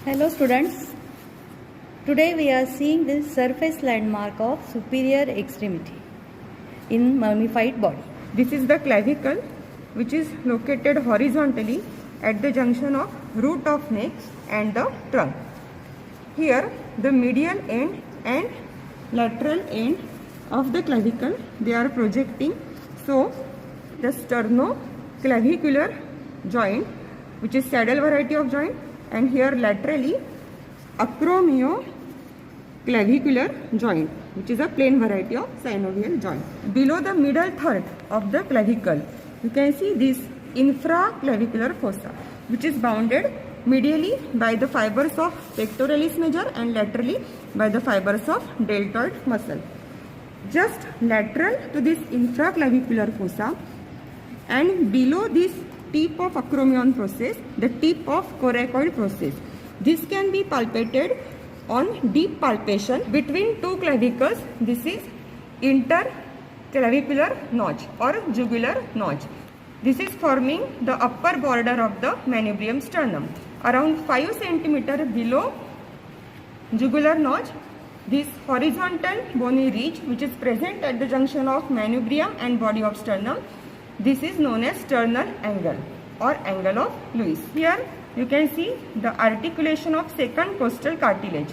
Hello students, today we are seeing the surface landmark of superior extremity in mummified body. This is the clavicle, which is located horizontally at the junction of root of neck and the trunk. Here the medial end and lateral end of the clavicle, they are projecting. So the sternoclavicular joint, which is saddle variety of joint, and here laterally acromioclavicular joint, which is a plain variety of synovial joint. Below the middle third of the clavicle, you can see this infraclavicular fossa, which is bounded medially by the fibers of pectoralis major and laterally by the fibers of deltoid muscle. Just lateral to this infraclavicular fossa and below this tip of acromion process, the tip of coracoid process. This can be palpated on deep palpation between two clavicles. This is interclavicular notch or jugular notch. This is forming the upper border of the manubrium sternum. Around 5 cm below jugular notch, this horizontal bony ridge, which is present at the junction of manubrium and body of sternum, this is known as sternal angle or angle of Lewis. Here you can see the articulation of second costal cartilage,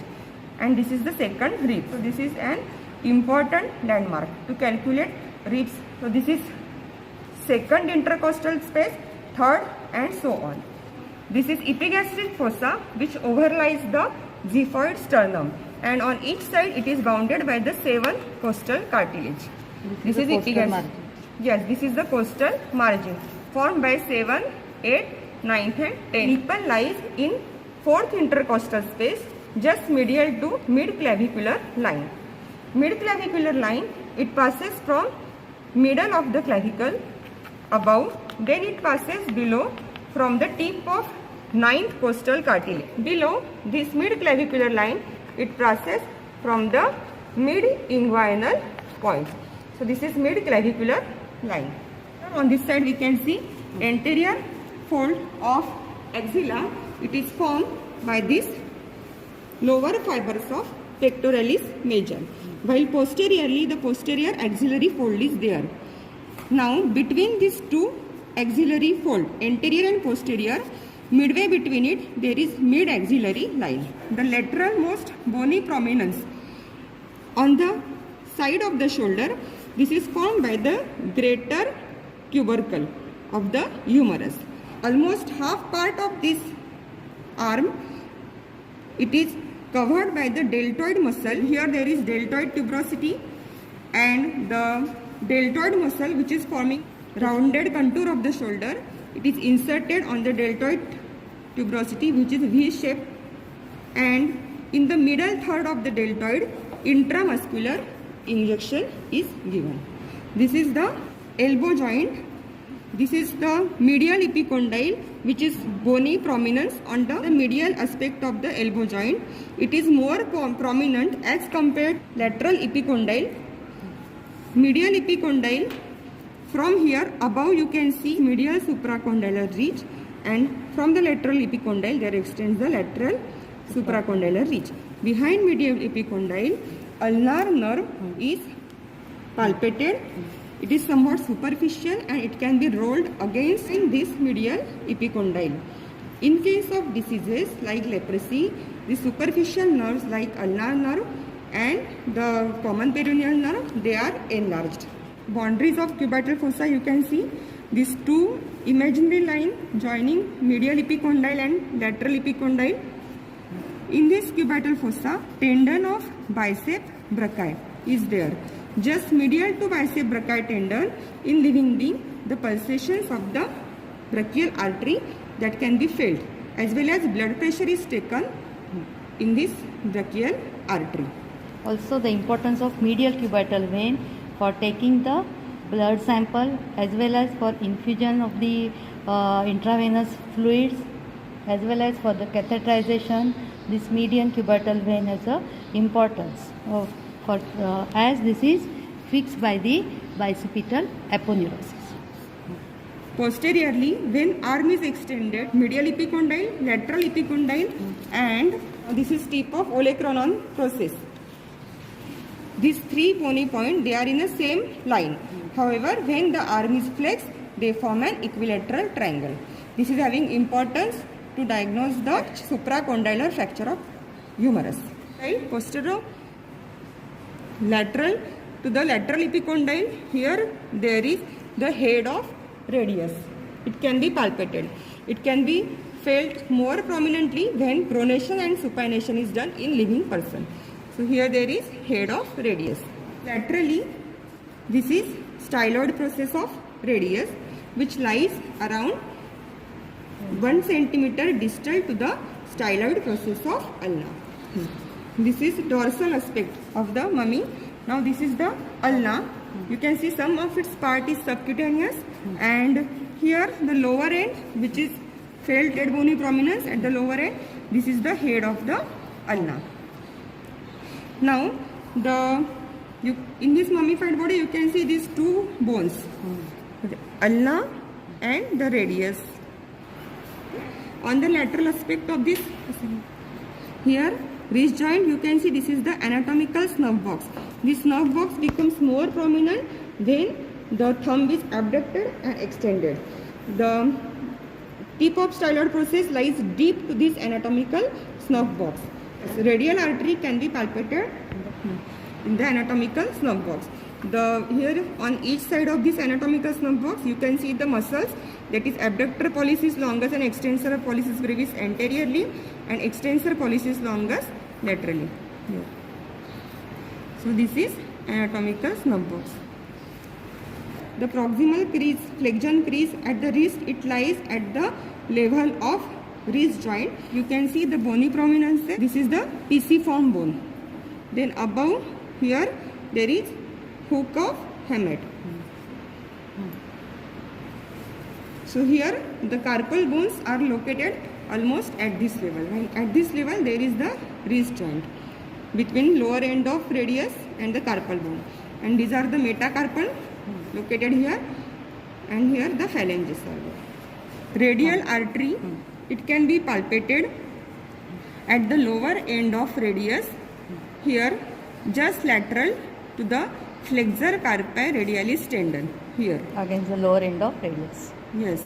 and this is the second rib. So this is an important landmark to calculate ribs. So this is second intercostal space, third, and so on. This is epigastric fossa, which overlies the xiphoid sternum, and on each side it is bounded by the 7 costal cartilage. This is epigastric. Yes, this is the costal margin formed by 7, 8, 9th and 10th. Nipple lies in 4th intercostal space, just medial to mid-clavicular line. Mid-clavicular line, it passes from middle of the clavicle above, then it passes below from the tip of 9th costal cartilage. Below this mid-clavicular line, it passes from the mid-inguinal point. So this is mid-clavicular line. On this side we can see anterior fold of axilla. It is formed by this lower fibers of pectoralis major, while posteriorly the posterior axillary fold is there. Now between these two axillary fold, anterior and posterior, midway between it there is mid-axillary line. The lateral most bony prominence on the side of the shoulder, this is formed by the greater tubercle of the humerus. Almost half part of this arm, it is covered by the deltoid muscle. Here there is deltoid tuberosity, and the deltoid muscle, which is forming rounded contour of the shoulder, it is inserted on the deltoid tuberosity, which is V-shaped, and in the middle third of the deltoid, intramuscular injection is given. This is the elbow joint. This is the medial epicondyle, which is bony prominence on the medial aspect of the elbow joint. It is more prominent as compared lateral epicondyle. Medial epicondyle, from here above you can see medial supracondylar ridge, and from the lateral epicondyle there extends the lateral supracondylar ridge. Behind medial epicondyle, ulnar nerve is palpated. It is somewhat superficial and it can be rolled against in this medial epicondyle. In case of diseases like leprosy, the superficial nerves like ulnar nerve and the common peroneal nerve, they are enlarged. Boundaries of cubital fossa, you can see these two imaginary lines joining medial epicondyle and lateral epicondyle. In this cubital fossa, tendon of bicep brachii is there. Just medial to bicep brachii tendon in living being, the pulsations of the brachial artery that can be felt, as well as blood pressure is taken in this brachial artery. Also the importance of medial cubital vein for taking the blood sample, as well as for infusion of the intravenous fluids, as well as for the catheterization. This median cubital vein has a importance as this is fixed by the bicipital aponeurosis. Posteriorly, when arm is extended, medial epicondyle, lateral epicondyle, and this is tip of olecranon process. These three bony points, they are in the same line. However, when the arm is flexed, they form an equilateral triangle. This is having importance to diagnose the supracondylar fracture of humerus. Right? Posterior, lateral to the lateral epicondyle. Here there is the head of radius. It can be palpated. It can be felt more prominently when pronation and supination is done in living person. So here there is head of radius. Laterally, this is styloid process of radius, which lies around 1 centimeter distal to the styloid process of ulna. This is dorsal aspect of the mummy. Now this is the ulna. You can see some of its part is subcutaneous, and here the lower end, which is felt at bony prominence at the lower end, this is the head of the ulna. Now in this mummified body you can see these two bones, the ulna and the radius. On the lateral aspect of this, here wrist joint, you can see this is the anatomical snub box. This snub box becomes more prominent when the thumb is abducted and extended. The tip of styloid process lies deep to this anatomical snub box. Radial artery can be palpated in the anatomical snub box. Here on each side of this anatomical snub box, you can see the muscles, that is abductor pollicis longus and extensor pollicis brevis anteriorly, and extensor pollicis longus laterally. Here. So this is anatomical snub box. The proximal crease, flexion crease at the wrist, it lies at the level of wrist joint. You can see the bony prominence there. This is the pisiform bone. Then above here there is hook of Hammett. So here the carpal bones are located almost at this level. And at this level there is the wrist joint between lower end of radius and the carpal bone. And these are the metacarpal located here, and here the phalanges are there. Radial artery, it can be palpated at the lower end of radius, here just lateral to the flexor carpi radialis tendon, here against the lower end of radius. Yes.